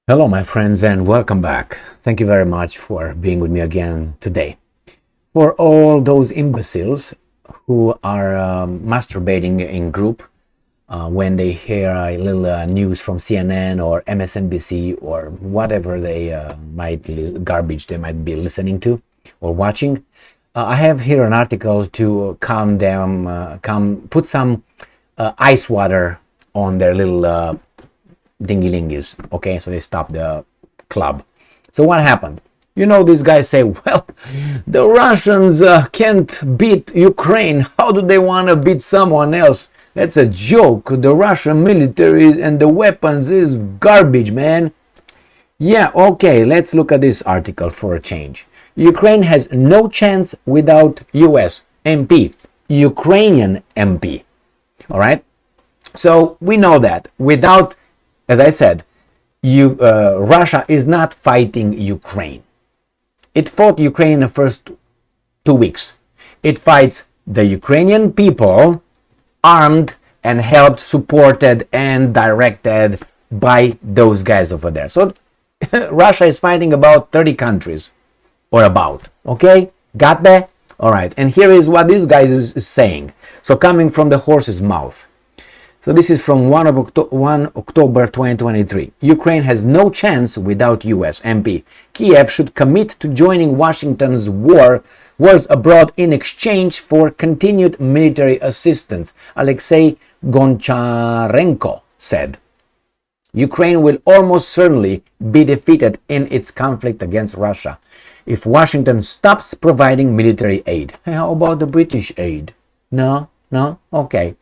Hello, my friends, and welcome back. Thank you very much for being with me again today. For all those imbeciles who are masturbating in group when they hear a little news from CNN or MSNBC or whatever they garbage they might be listening to or watching, I have here an article to calm them, put some ice water on their little dingy-lingies, okay, so they stopped the club. So what happened? These guys say, well, the Russians can't beat Ukraine. How do they want to beat someone else? That's a joke. The Russian military and the weapons is garbage, man. Yeah, okay, let's look at this article for a change. Ukraine has no chance without US MP, Ukrainian MP. All right? So we know that without, as I said, Russia is not fighting Ukraine. It fought Ukraine in the first 2 weeks. It fights the Ukrainian people, armed and helped, supported and directed by those guys over there. So Russia is fighting about 30 countries or about. Okay? Got that? All right. And here is what this guy is saying. So coming from the horse's mouth. So this is from 1 October 2023. Ukraine has no chance without US MP. Kiev should commit to joining Washington's wars abroad in exchange for continued military assistance, Alexei Goncharenko said. Ukraine will almost certainly be defeated in its conflict against Russia if Washington stops providing military aid. Hey, how about the British aid? No? Okay.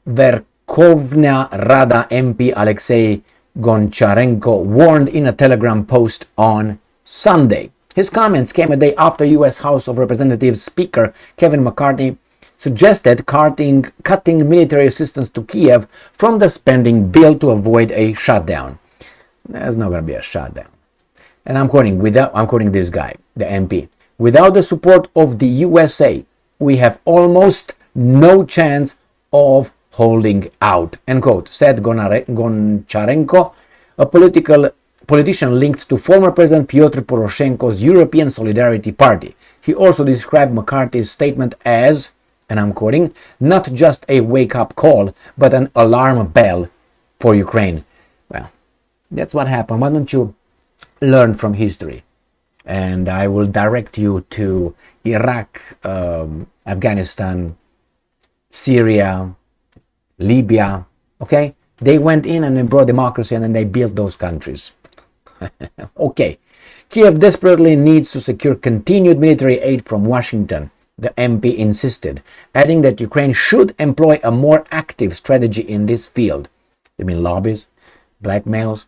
Verkhovna Rada MP Alexei Goncharenko warned in a Telegram post on Sunday. His comments came a day after U.S. House of Representatives Speaker Kevin McCarthy suggested cutting military assistance to Kiev from the spending bill to avoid a shutdown. There's not going to be a shutdown. And I'm quoting this guy, the MP. Without the support of the USA, we have almost no chance of holding out, end quote, said Goncharenko, a politician linked to former President Pyotr Poroshenko's European Solidarity Party. He also described McCarthy's statement as, and I'm quoting, not just a wake-up call, but an alarm bell for Ukraine. Well, that's what happened. Why don't you learn from history? And I will direct you to Iraq, Afghanistan, Syria, Libya, okay? They went in and they brought democracy and then they built those countries. Okay. Kiev desperately needs to secure continued military aid from Washington, the MP insisted, adding that Ukraine should employ a more active strategy in this field. They mean lobbies, blackmails,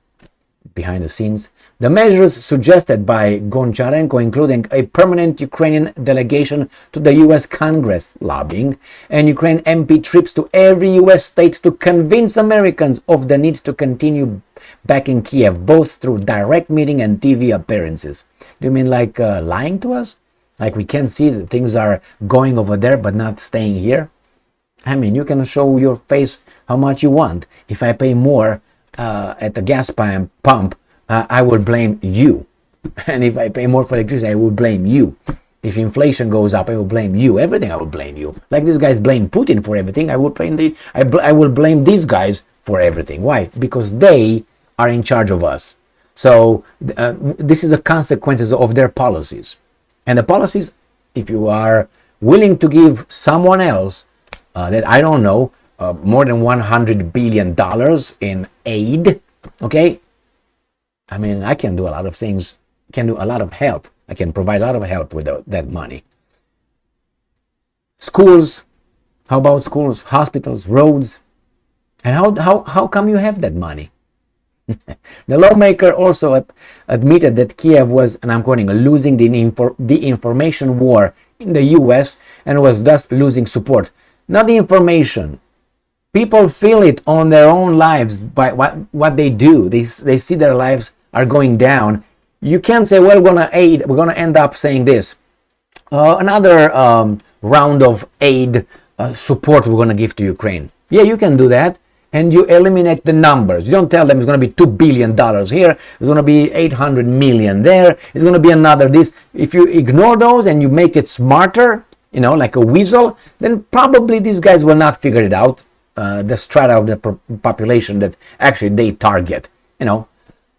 behind the scenes. The measures suggested by Goncharenko, including a permanent Ukrainian delegation to the U.S. Congress lobbying, and Ukraine MP trips to every U.S. state to convince Americans of the need to continue backing Kiev, both through direct meeting and TV appearances. Do you mean like lying to us? Like we can see that things are going over there but not staying here? I mean, you can show your face how much you want. If I pay more at the gas pump, I will blame you. And if I pay more for electricity, I will blame you. If inflation goes up, I will blame you. Everything I will blame you. Like these guys blame Putin for everything, I will blame these guys for everything. Why? Because they are in charge of us. So this is the consequences of their policies. And the policies, if you are willing to give someone else that I don't know, more than $100 billion in aid, okay? I mean, I can do a lot of things, can do a lot of help. I can provide a lot of help with that money. Schools, how about schools, hospitals, roads? And how come you have that money? The lawmaker also admitted that Kiev was, and I'm quoting, losing the information war in the US and was thus losing support. Not the information. People feel it on their own lives by what they do. They see their lives are going down. You can't say, well, we're going to end up saying this. Another round of aid support we're going to give to Ukraine. Yeah, you can do that. and you eliminate the numbers. You don't tell them it's going to be $2 billion here, it's going to be 800 million there, it's going to be another this. If you ignore those and you make it smarter, like a weasel, then probably these guys will not figure it out, the strata of the population that actually they target.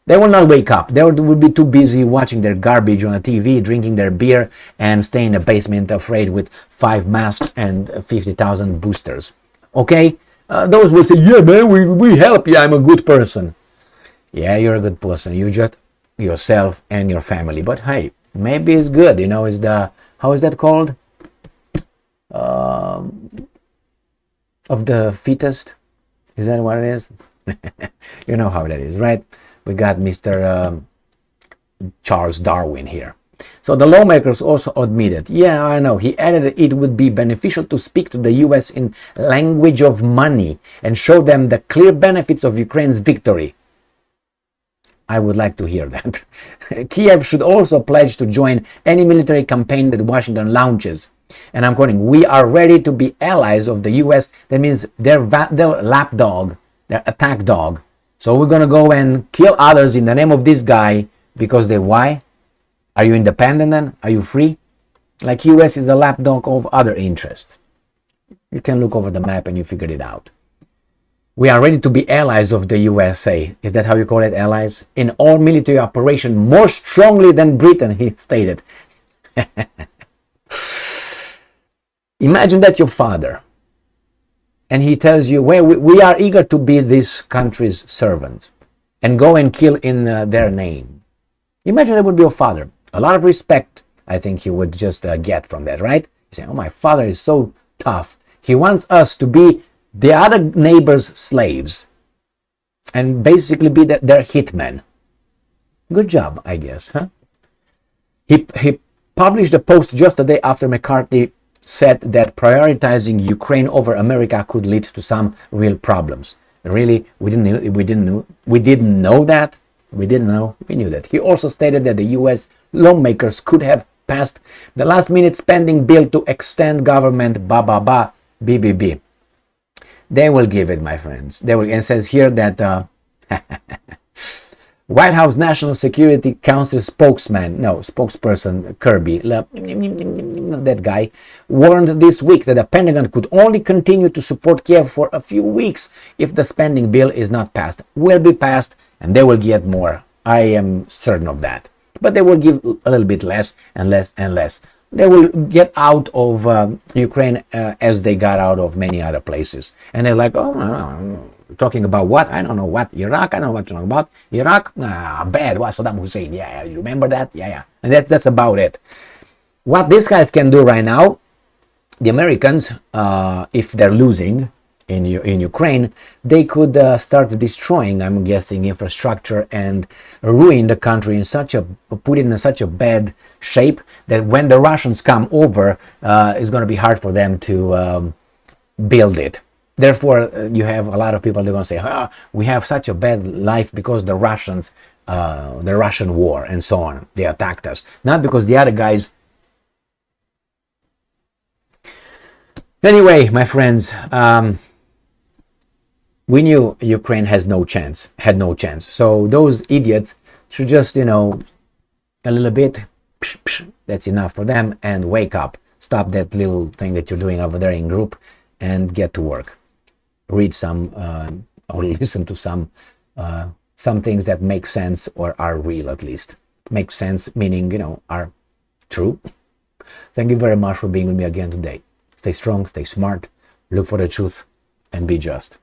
They will not wake up. They will be too busy watching their garbage on the TV, drinking their beer, and stay in the basement afraid with 5 masks and 50,000 boosters. Okay? Those will say, yeah, man, we help you. I'm a good person. Yeah, you're a good person. You just yourself and your family. But hey, maybe it's good. Is the, how is that called? Of the fittest? Is that what it is? You know how that is, right? We got Mr. Charles Darwin here. So the lawmakers also admitted, yeah, I know, he added it would be beneficial to speak to the US in language of money and show them the clear benefits of Ukraine's victory. I would like to hear that. Kiev should also pledge to join any military campaign that Washington launches. And I'm quoting, we are ready to be allies of the US. That means their lapdog, their attack dog. So we're going to go and kill others in the name of this guy because why? Are you independent then? Are you free? Like US is the lapdog of other interests. You can look over the map and you figured it out. We are ready to be allies of the USA. Is that how you call it, allies? In all military operation more strongly than Britain, he stated. Imagine that your father. And he tells you, well, we are eager to be this country's servant and go and kill in their name. Imagine that would be your father. A lot of respect, I think you would just get from that, right? You say, oh, my father is so tough. He wants us to be the other neighbor's slaves and basically be their hitmen. Good job, I guess, huh? He published a post just a day after McCarthy said that prioritizing Ukraine over America could lead to some real problems. Really, we didn't know that. We knew that. He also stated that the US lawmakers could have passed the last-minute spending bill to extend government BBB. They will give it, my friends. They will. And says here that White House National Security Council spokesperson Kirby, that guy, warned this week that the Pentagon could only continue to support Kiev for a few weeks if the spending bill is not passed. Will be passed, and they will get more. I am certain of that. But they will give a little bit less and less and less. They will get out of Ukraine as they got out of many other places. And they're like, oh, no. Talking about what? I don't know what. Iraq? I don't know what you're talking about. Iraq? Bad. What? Saddam Hussein. Yeah, you remember that? Yeah. And that's about it. What these guys can do right now, the Americans, if they're losing in Ukraine, they could start destroying, I'm guessing, infrastructure and ruin the country put it in such a bad shape that when the Russians come over, it's going to be hard for them to build it. Therefore, you have a lot of people that are going to say, we have such a bad life because the Russians, the Russian war and so on, they attacked us. Not because the other guys. Anyway, my friends, we knew Ukraine had no chance. So those idiots should just, a little bit, that's enough for them, and wake up. Stop that little thing that you're doing over there in group and get to work. Read some or listen to some things that make sense or are real, at least. Make sense, meaning, are true. Thank you very much for being with me again today. Stay strong, stay smart, look for the truth, and be just.